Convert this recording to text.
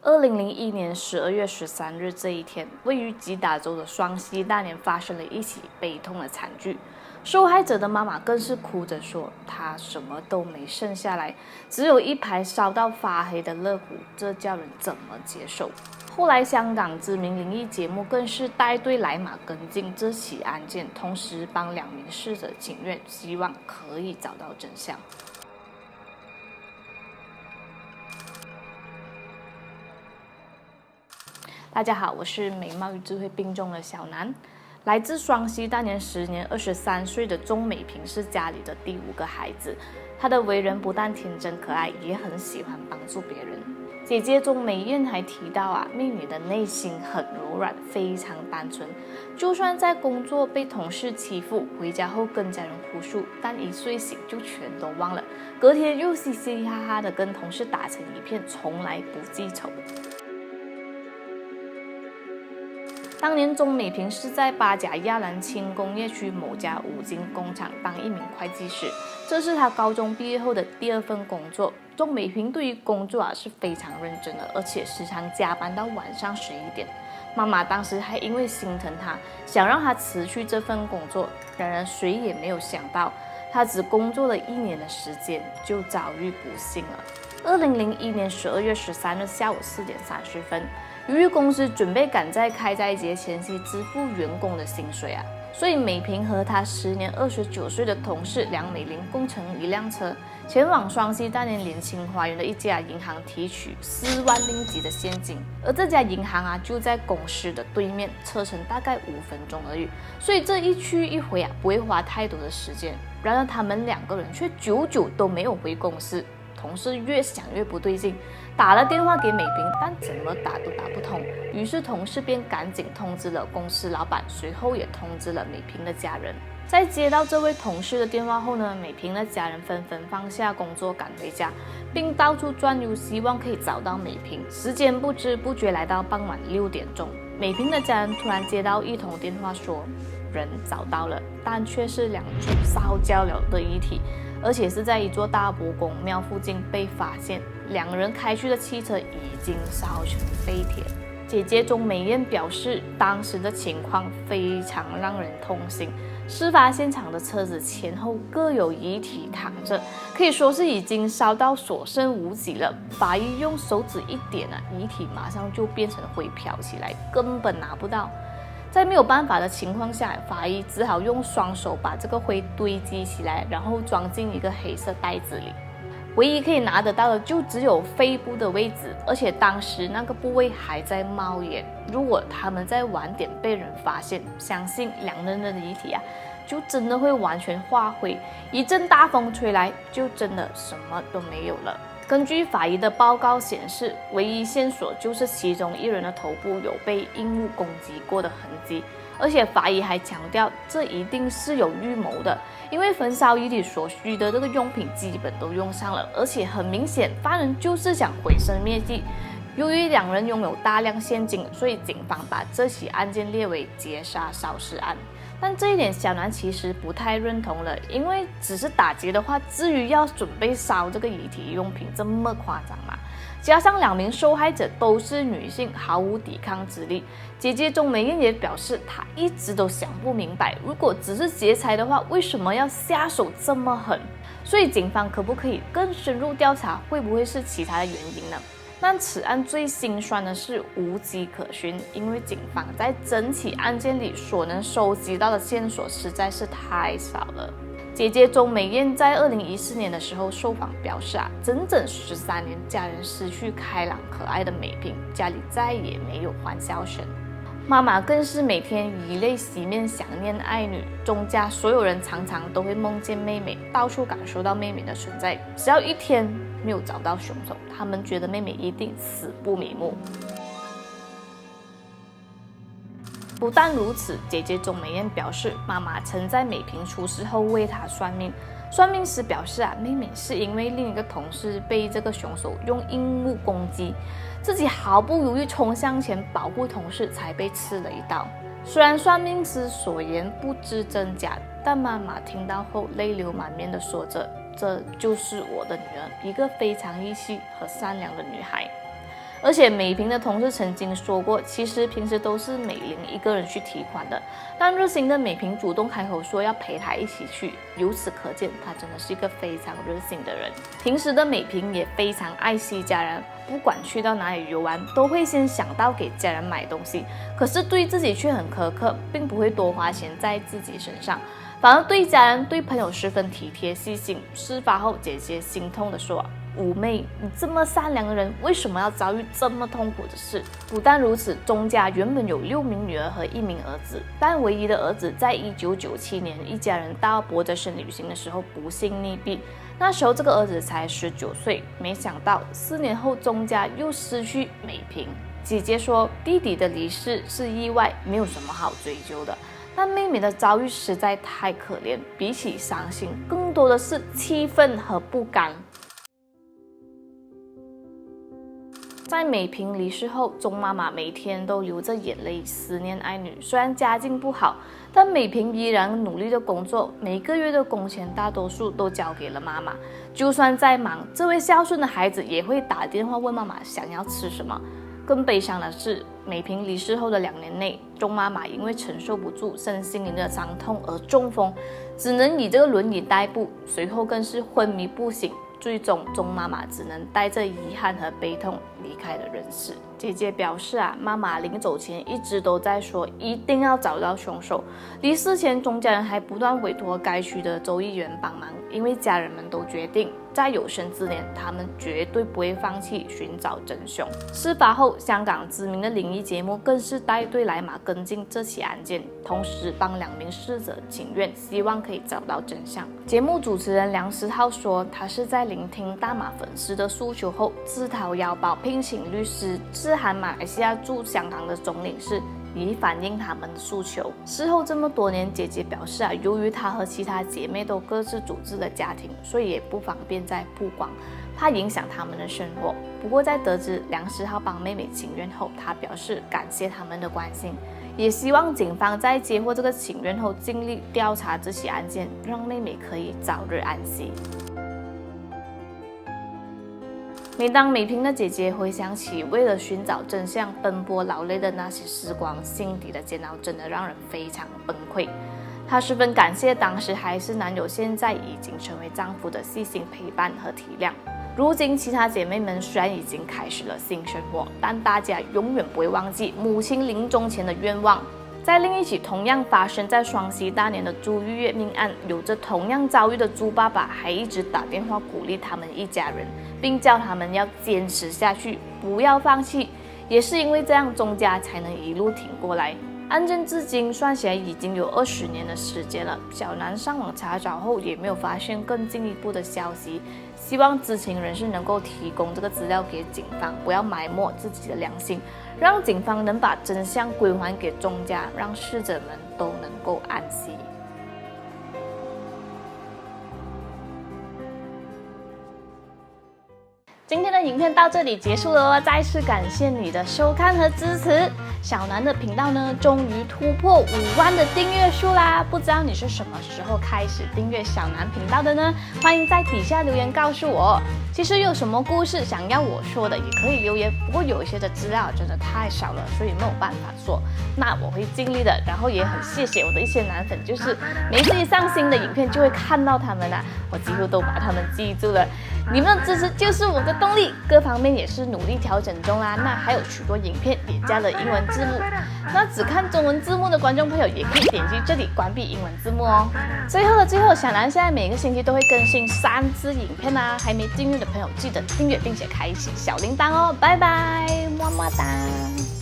2001年12月13日这一天，位于吉打州的双溪大连发生了一起悲痛的惨剧。受害者的妈妈更是哭着说，她什么都没剩下来，只有一排烧到发黑的肋骨，这叫人怎么接受？后来，香港知名灵异节目更是带队来马跟进这起案件，同时帮2名逝者请愿，希望可以找到真相。大家好，我是美貌与智慧并重的小南，来自双溪大连，时年23岁的钟美萍是家里的第5个孩子。她的为人不但天真可爱，也很喜欢帮助别人。姐姐钟美燕还提到妹女的内心很柔软，非常单纯，就算在工作被同事欺负，回家后跟家人哭诉，但一睡醒就全都忘了，隔天又嘻嘻哈哈的跟同事打成一片，从来不记仇。当年钟美萍是在八甲亚兰轻工业区某家五金工厂当一名会计师，这是她高中毕业后的第2份工作。钟美萍对于工作是非常认真的，而且时常加班到晚上11点。妈妈当时还因为心疼她，想让她辞去这份工作。然而谁也没有想到，她只工作了1年的时间就遭遇不幸了。2001年12月13日下午4点30分。由于公司准备赶在开斋节前夕支付员工的薪水所以美萍和她时年29岁的同事梁美玲共乘一辆车，前往双溪大连联青花园的一家银行提取4万令吉的现金。而这家银行就在公司的对面，车程大概5分钟而已，所以这一去一回不会花太多的时间。然而他们2个人却久久都没有回公司。同事越想越不对劲，打了电话给美萍，但怎么打都打不通。于是同事便赶紧通知了公司老板，随后也通知了美萍的家人。在接到这位同事的电话后呢，美萍的家人纷纷放下工作赶回家，并到处转悠，希望可以找到美萍。时间不知不觉来到傍晚6点钟，美萍的家人突然接到一通电话说，人找到了，但却是2具烧焦了的遗体。而且是在一座大伯公庙附近被发现，2人开去的汽车已经烧成废铁。姐姐钟美燕表示，当时的情况非常让人痛心。事发现场的车子前后各有遗体躺着，可以说是已经烧到所剩无几了。法医用手指一点遗体马上就变成灰飘起来，根本拿不到。在没有办法的情况下，法医只好用双手把这个灰堆积起来，然后装进一个黑色袋子里。唯一可以拿得到的就只有肺部的位置，而且当时那个部位还在冒烟。如果他们在晚点被人发现，相信2人的遗体就真的会完全化灰，一阵大风吹来，就真的什么都没有了。根据法医的报告显示，唯一线索就是其中1人的头部有被硬物攻击过的痕迹，而且法医还强调，这一定是有预谋的，因为焚烧遗体所需的这个用品基本都用上了，而且很明显，犯人就是想毁声灭迹。由于2人拥有大量现金，所以警方把这起案件列为劫杀烧尸案。但这一点小南其实不太认同了，因为只是打劫的话，至于要准备烧这个遗体用品这么夸张吗？加上2名受害者都是女性，毫无抵抗之力。姐姐钟美燕也表示，她一直都想不明白，如果只是劫财的话，为什么要下手这么狠？所以警方可不可以更深入调查，会不会是其他的原因呢？但此案最心酸的是无迹可寻，因为警方在整起案件里所能收集到的线索实在是太少了。姐姐钟美燕在2014年的时候受访表示整整13年，家人失去开朗可爱的美萍，家里再也没有欢笑声。妈妈更是每天以泪洗面，想念爱女。钟家所有人常常都会梦见妹妹，到处感受到妹妹的存在。只要一天没有找到凶手，他们觉得妹妹一定死不瞑目。不但如此，姐姐钟美燕表示，妈妈曾在美萍出事后为她算命。算命师表示妹妹是因为另一个同事被这个凶手用硬物攻击，自己毫不犹豫冲向前保护同事，才被刺了一刀。虽然算命师所言不知真假，但妈妈听到后泪流满面地说着，这就是我的女儿，一个非常义气和善良的女孩。而且美萍的同事曾经说过，其实平时都是美玲一个人去提款的，但热心的美萍主动开口说要陪她一起去，由此可见她真的是一个非常热心的人。平时的美萍也非常爱惜家人，不管去到哪里游玩，都会先想到给家人买东西，可是对自己却很苛刻，并不会多花钱在自己身上，反而对家人、对朋友十分体贴细心。事发后，姐姐心痛地说：“五妹，你这么善良的人，为什么要遭遇这么痛苦的事？”不但如此，钟家原本有6名女儿和1名儿子，但唯一的儿子在1997年一家人到博德森旅行的时候不幸溺毙。那时候这个儿子才19岁，没想到4年后钟家又失去美萍。姐姐说，弟弟的离世是意外，没有什么好追究的。但妹妹的遭遇实在太可怜，比起伤心，更多的是气愤和不甘。在美萍离世后，钟妈妈每天都流着眼泪思念爱女。虽然家境不好，但美萍依然努力的工作，每个月的工钱大多数都交给了妈妈。就算再忙，这位孝顺的孩子也会打电话问妈妈想要吃什么。更悲伤的是，美萍离世后的2年内，钟妈妈因为承受不住身心灵的伤痛而中风，只能以这个轮椅代步，随后更是昏迷不醒。最终，钟妈妈只能带着遗憾和悲痛离开了人世。姐姐表示妈妈临走前一直都在说一定要找到凶手。离世前，钟家人还不断委托该区的州议员帮忙，因为家人们都决定在有生之年，他们绝对不会放弃寻找真凶。事发后，香港知名的灵异节目更是带队来马跟进这起案件，同时帮2名逝者请愿，希望可以找到真相。节目主持人梁思浩说，他是在聆听大马粉丝的诉求后，自掏腰包聘请律师致函马来西亚驻香港的总领事，以反映他们的诉求。事后这么多年，姐姐表示由于她和其他姐妹都各自组织了家庭，所以也不方便再曝光，怕影响他们的生活。不过在得知梁思浩帮妹妹请愿后，她表示感谢他们的关心，也希望警方在接获这个请愿后尽力调查这起案件，让妹妹可以早日安息。每当美萍的姐姐回想起为了寻找真相奔波劳累的那些时光，心底的煎熬真的让人非常崩溃。她十分感谢当时还是男友，现在已经成为丈夫的细心陪伴和体谅。如今其他姐妹们虽然已经开始了新生活，但大家永远不会忘记母亲临终前的愿望。在另一起同样发生在双溪大年的朱玉叶命案，有着同样遭遇的朱爸爸还一直打电话鼓励他们一家人，并叫他们要坚持下去，不要放弃。也是因为这样，钟家才能一路挺过来。案件至今算起来已经有20年的时间了，小南上网查找后也没有发现更进一步的消息。希望知情人士能够提供这个资料给警方，不要埋没自己的良心，让警方能把真相归还给钟家，让逝者们都能够安息。今天的影片到这里结束了哦，再次感谢你的收看和支持。小南的频道呢，终于突破5万的订阅数啦！不知道你是什么时候开始订阅小南频道的呢？欢迎在底下留言告诉我。其实有什么故事想要我说的，也可以留言。不过有一些的资料真的太少了，所以没有办法做。那我会尽力的。然后也很谢谢我的一些男粉，就是每次一上新的影片就会看到他们啦，我几乎都把他们记住了。你们的支持就是我的动力，各方面也是努力调整中啦。那还有许多影片也加了英文字幕，那只看中文字幕的观众朋友也可以点击这里关闭英文字幕哦。最后的最后，小南现在每个星期都会更新3支影片啊，还没订阅的朋友记得订阅并且开启小铃铛哦。拜拜，么么哒。